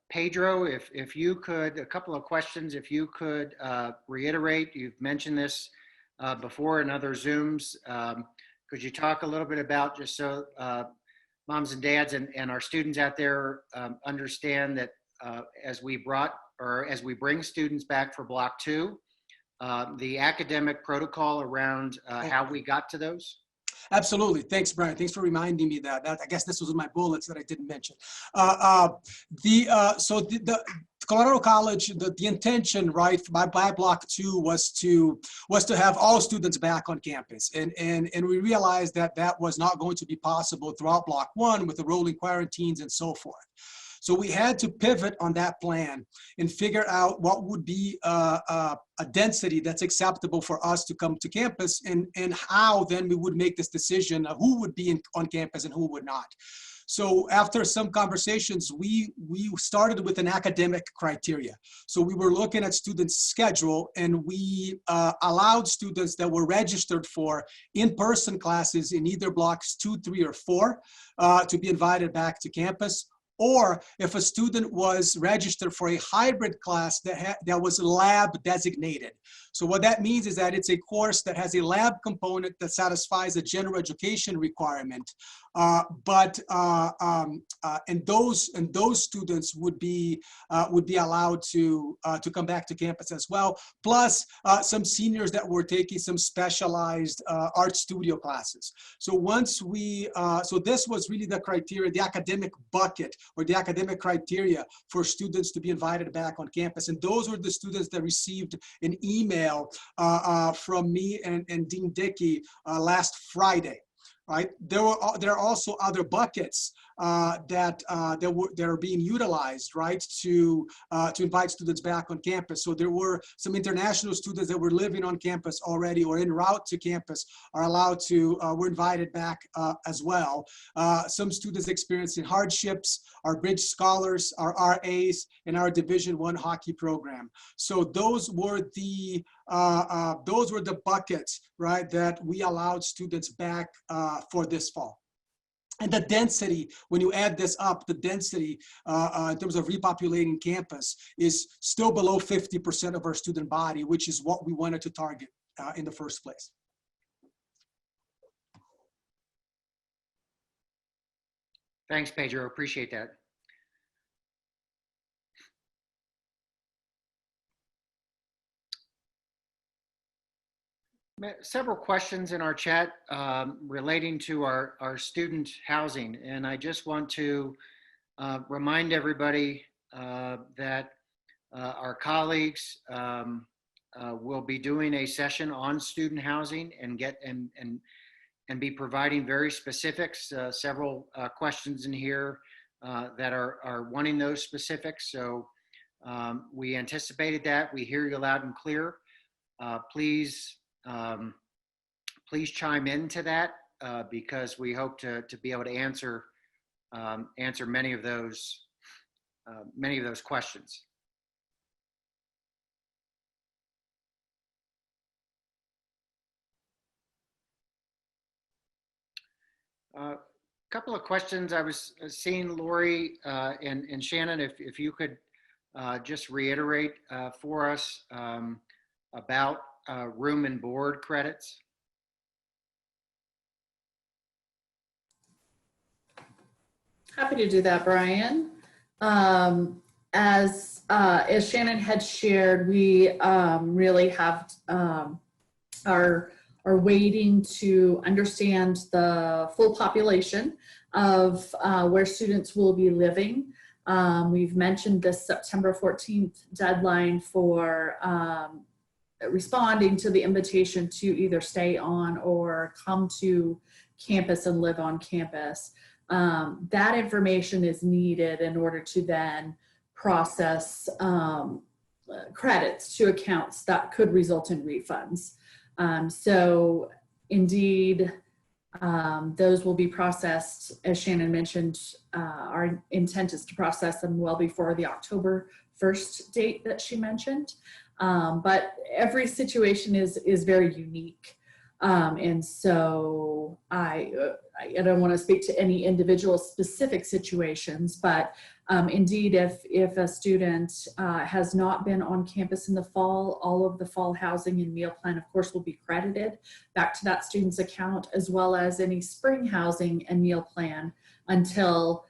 Pedro if you could, a couple of questions, if you could reiterate, you've mentioned this before in other Zooms, could you talk a little bit about, just so moms and dads and our students out there understand that as we bring students back for Block 2, the academic protocol around how we got to those? Absolutely. Thanks, Brian. Thanks for reminding me that. I guess this was in my bullets that I didn't mention. So the Colorado College, the intention, right, by Block 2 was to have all students back on campus, and we realized that that was not going to be possible throughout Block 1 with the rolling quarantines and so forth. So we had to pivot on that plan and figure out what would be a density that's acceptable for us to come to campus, and how then we would make this decision of who would be on campus and who would not. So after some conversations, we started with an academic criteria. So we were looking at students' schedule, and we allowed students that were registered for in-person classes in either blocks 2, 3, or 4 to be invited back to campus. or if a student was registered for a hybrid class that was lab designated. So what that means is that it's a course that has a lab component that satisfies a general education requirement, and those students would be allowed to come back to campus as well. Plus some seniors that were taking some specialized art studio classes. So once so this was really the criteria, the academic bucket or the academic criteria for students to be invited back on campus. And those were the students that received an email from me and Dean Dickey last Friday. Right. There are also other buckets that are being utilized, right, to invite students back on campus. So there were some international students that were living on campus already or en route to campus are allowed to were invited back as well. Some students experiencing hardships, our bridge scholars, our RAs, and our Division I hockey program. So those were the buckets, right, that we allowed students back for this fall. And the density, when you add this up, the density in terms of repopulating campus is still below 50% of our student body, which is what we wanted to target in the first place. Thanks, Pedro. Appreciate that. Several questions in our chat relating to our student housing. And I just want to remind everybody that our colleagues will be doing a session on student housing and be providing very specifics, several questions in here that are wanting those specifics. So we anticipated that. We hear you loud and clear. Please chime into that because we hope to be able to answer many of those questions. A couple of questions I was seeing, Lori and Shannon, if you could just reiterate for us about room and board credits. Happy to do that, Brian. As Shannon had shared, we really have are waiting to understand the full population of where students will be living. We've mentioned this September 14th deadline for responding to the invitation to either stay on or come to campus and live on campus. That information is needed in order to then process credits to accounts that could result in refunds. So indeed, those will be processed, as Shannon mentioned. Our intent is to process them well before the October 1st date that she mentioned. But every situation is very unique. And so I don't want to speak to any individual specific situations, but indeed, if a student has not been on campus in the fall, all of the fall housing and meal plan, of course, will be credited back to that student's account, as well as any spring housing and meal plan until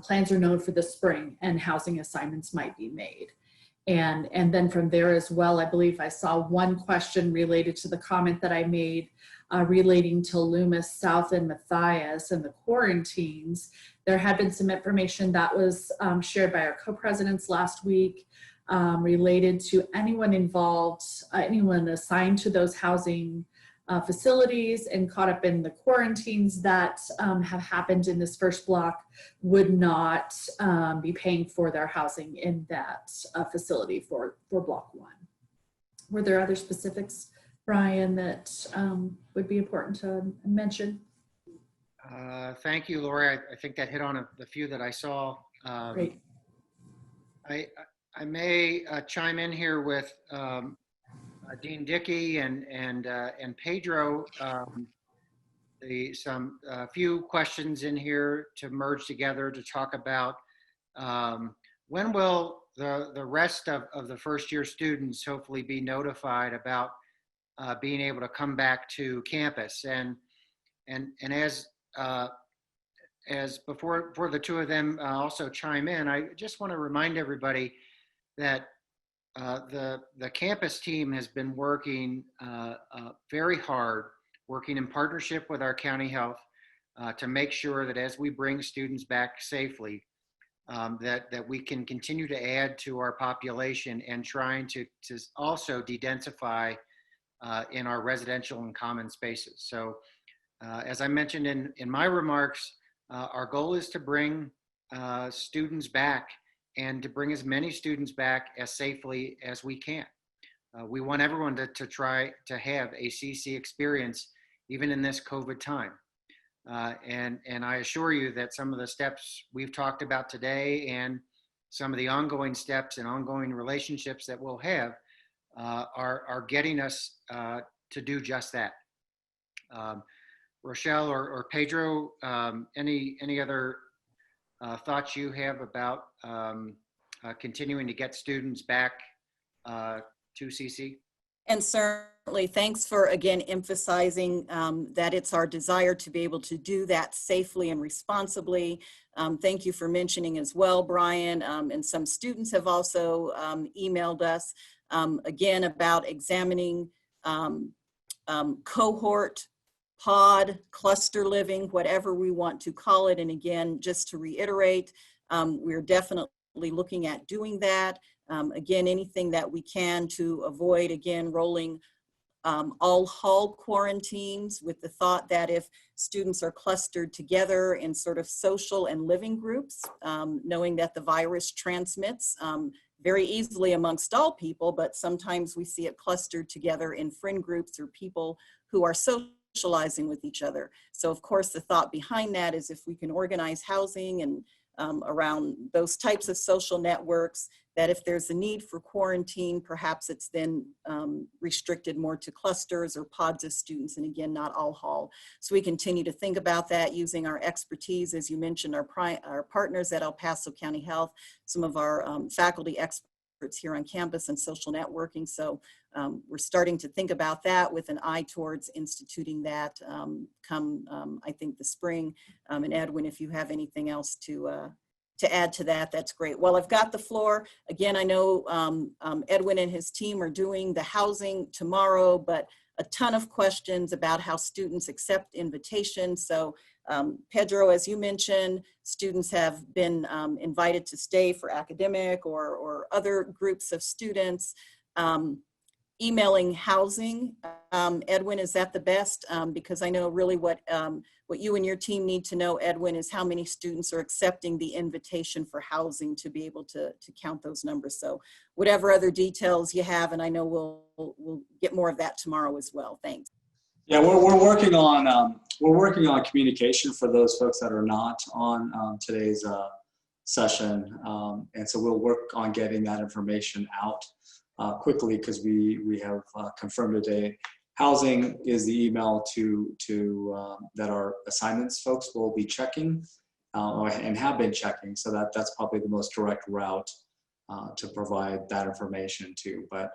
plans are known for the spring and housing assignments might be made. And then from there as well, I believe I saw one question related to the comment that I made relating to Loomis, South, and Matthias and the quarantines. There had been some information that was shared by our co-presidents last week related to anyone involved, anyone assigned to those housing facilities and caught up in the quarantines that have happened in this first block would not be paying for their housing in that facility for block 1. Were there other specifics, Brian, that would be important to mention? Thank you, Lori. I think that hit on the few that I saw. Great. I may chime in here with Dean Dickey and Pedro. few questions in here to merge together to talk about when will the rest of the first year students hopefully be notified about being able to come back to campus. And as before the two of them also chime in, I just want to remind everybody that the campus team has been working very hard, working in partnership with our county health to make sure that as we bring students back safely, that we can continue to add to our population and trying to also de-densify in our residential and common spaces. So as I mentioned in my remarks, our goal is to bring students back and to bring as many students back as safely as we can. We want everyone to try to have a CC experience even in this COVID time. And I assure you that some of the steps we've talked about today and some of the ongoing steps and ongoing relationships that we'll have are getting us to do just that. Rochelle or Pedro, any other thoughts you have about continuing to get students back to CC? And certainly, thanks for again emphasizing that it's our desire to be able to do that safely and responsibly. Thank you for mentioning as well, Brian, and some students have also emailed us again about examining cohort, pod, cluster living, whatever we want to call it. And again, just to reiterate, we're definitely looking at doing that. Again, anything that we can to avoid, again, rolling all hall quarantines with the thought that if students are clustered together in sort of social and living groups, knowing that the virus transmits very easily amongst all people, but sometimes we see it clustered together in friend groups or people who are socializing with each other. So of course, the thought behind that is if we can organize housing and around those types of social networks, that if there's a need for quarantine, perhaps it's then restricted more to clusters or pods of students, and again, not all hall. So we continue to think about that using our expertise, as you mentioned, our partners at El Paso County Health, some of our faculty experts here on campus and social networking. So we're starting to think about that with an eye towards instituting that come, I think, the spring. And Edwin, if you have anything else to add to that, that's great. Well, I've got the floor. Again, I know Edwin and his team are doing the housing tomorrow, but a ton of questions about how students accept invitations. So Pedro, as you mentioned, students have been invited to stay for academic or other groups of students. Emailing housing, Edwin, is that the best? Because I know really what you and your team need to know, Edwin, is how many students are accepting the invitation for housing to be able to count those numbers. So whatever other details you have, and I know we'll get more of that tomorrow as well. Thanks. Yeah, we're working on communication for those folks that are not on today's session, and so we'll work on getting that information out quickly, because we have confirmed today. Housing is the email to that our assignments folks will be checking and have been checking. So that's probably the most direct route to provide that information to. But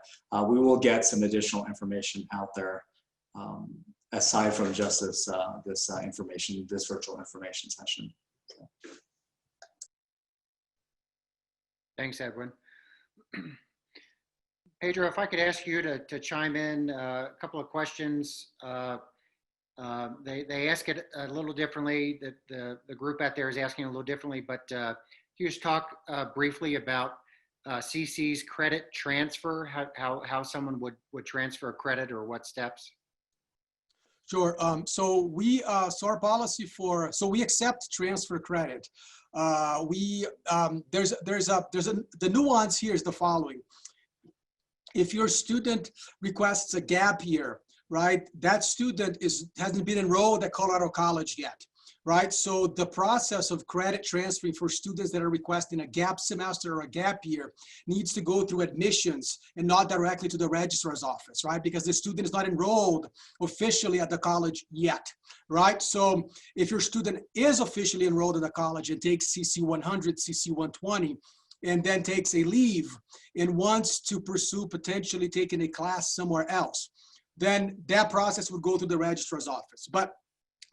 we will get some additional information out there aside from just this information, this virtual information session. So. Thanks, Edwin. Pedro, if I could ask you to chime in a couple of questions. They ask it a little differently. The group out there is asking a little differently, but can you just talk briefly about CC's credit transfer, how someone would transfer a credit or what steps? Sure. So our policy we accept transfer credit. The nuance here is the following. If your student requests a gap year, right, that student hasn't been enrolled at Colorado College yet. right? So the process of credit transferring for students that are requesting a gap semester or a gap year needs to go through admissions and not directly to the registrar's office, right? Because the student is not enrolled officially at the college yet, right? So if your student is officially enrolled in the college and takes CC 100, CC 120, and then takes a leave and wants to pursue potentially taking a class somewhere else, then that process would go through the registrar's office. But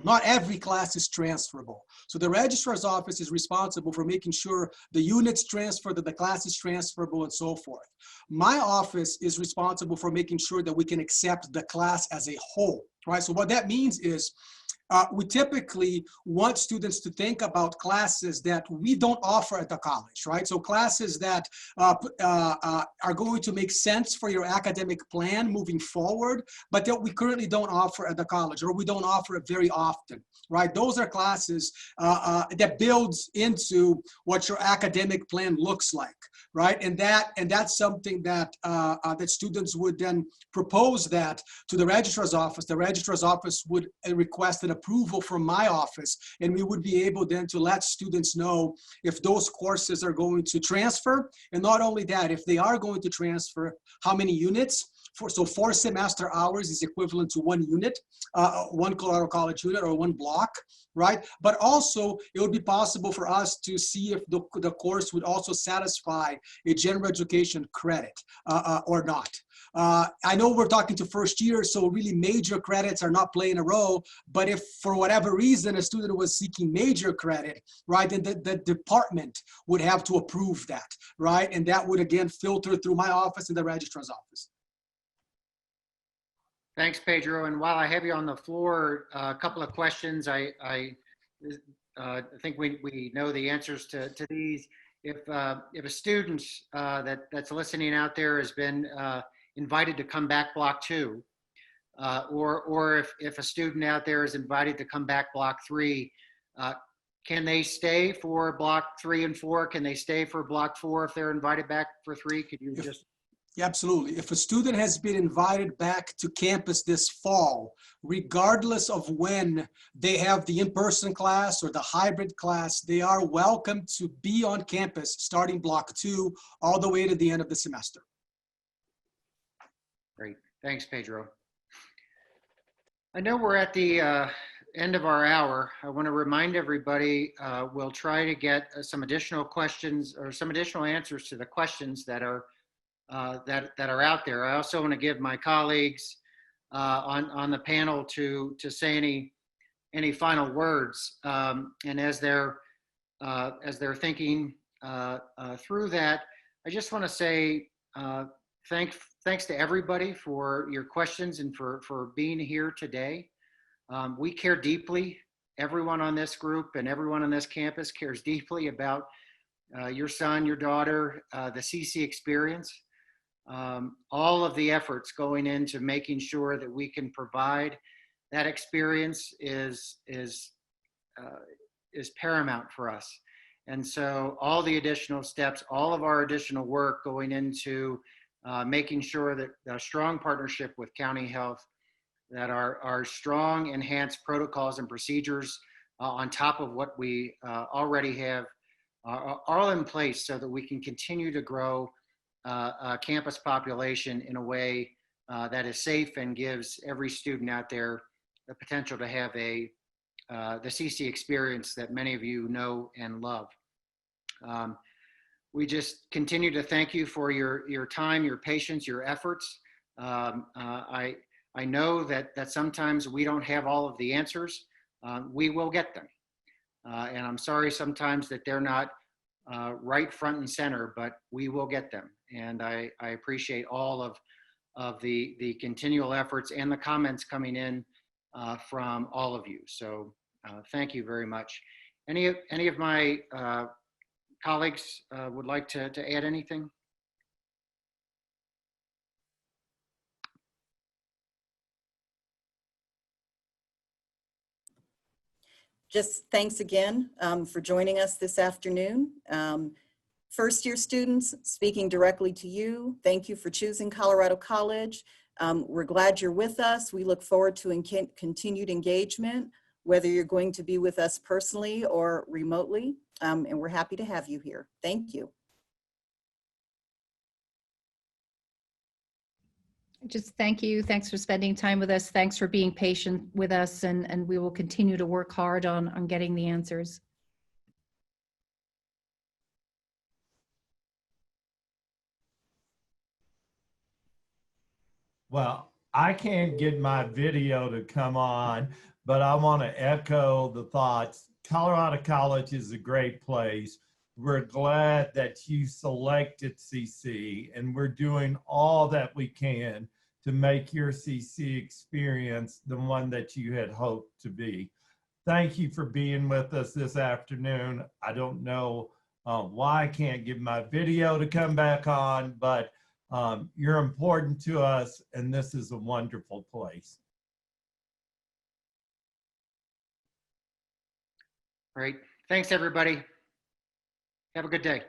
not every class is transferable. So the registrar's office is responsible for making sure the units transfer, that the class is transferable, and so forth. My office is responsible for making sure that we can accept the class as a whole, right? So what that means is we typically want students to think about classes that we don't offer at the college, right? So classes that are going to make sense for your academic plan moving forward, but that we currently don't offer at the college, or we don't offer it very often, right? Those are classes that builds into what your academic plan looks like, right? And that's something that that students would then propose that to the registrar's office. The registrar's office would request an approval from my office, and we would be able then to let students know if those courses are going to transfer, and not only that, if they are going to transfer, how many units. So 4 semester hours is equivalent to 1 unit, 1 Colorado College unit or 1 block, right? But also it would be possible for us to see if the course would also satisfy a general education credit or not. I know we're talking to first year, so really major credits are not playing a role, but if for whatever reason a student was seeking major credit, right, then the department would have to approve that, right? And that would again filter through my office and the registrar's office. Thanks, Pedro. And while I have you on the floor, a couple of questions. I think we know the answers to these. If a student that's listening out there has been invited to come back block 2, or if a student out there is invited to come back block 3, can they stay for block 3 and 4? Can they stay for block 4 if they're invited back for 3? Could you just? Yeah, absolutely. If a student has been invited back to campus this fall, regardless of when they have the in-person class or the hybrid class, they are welcome to be on campus starting block 2 all the way to the end of the semester. Great. Thanks, Pedro. I know we're at the end of our hour. I want to remind everybody we'll try to get some additional questions or some additional answers to the questions that are out there. I also want to give my colleagues on the panel to say any final words. And as they're thinking through that, I just want to say thanks to everybody for your questions and for being here today. We care deeply. Everyone on this group and everyone on this campus cares deeply about your son, your daughter, the CC experience. All of the efforts going into making sure that we can provide that experience is paramount for us. And so all the additional steps, all of our additional work going into making sure that a strong partnership with County Health, that our strong enhanced protocols and procedures on top of what we already have are all in place so that we can continue to grow a campus population in a way that is safe and gives every student out there the potential to have the CC experience that many of you know and love. We just continue to thank you for your time, your patience, your efforts. I know that sometimes we don't have all of the answers. We will get them. And I'm sorry sometimes that they're not right front and center, but we will get them. And I appreciate all of the continual efforts and the comments coming in from all of you. So thank you very much. Any of my colleagues would like to add anything? Just thanks again for joining us this afternoon. First year students, speaking directly to you, thank you for choosing Colorado College. We're glad you're with us. We look forward to continued engagement whether you're going to be with us personally or remotely. And we're happy to have you here. Thank you. Just thank you. Thanks for spending time with us. Thanks for being patient with us, and we will continue to work hard on getting the answers. Well, I can't get my video to come on, but I want to echo the thoughts. Colorado College is a great place. We're glad that you selected CC, and we're doing all that we can to make your CC experience the one that you had hoped to be. Thank you for being with us this afternoon. I don't know why I can't get my video to come back on, but you're important to us, and this is a wonderful place. Great. Thanks, everybody. Have a good day.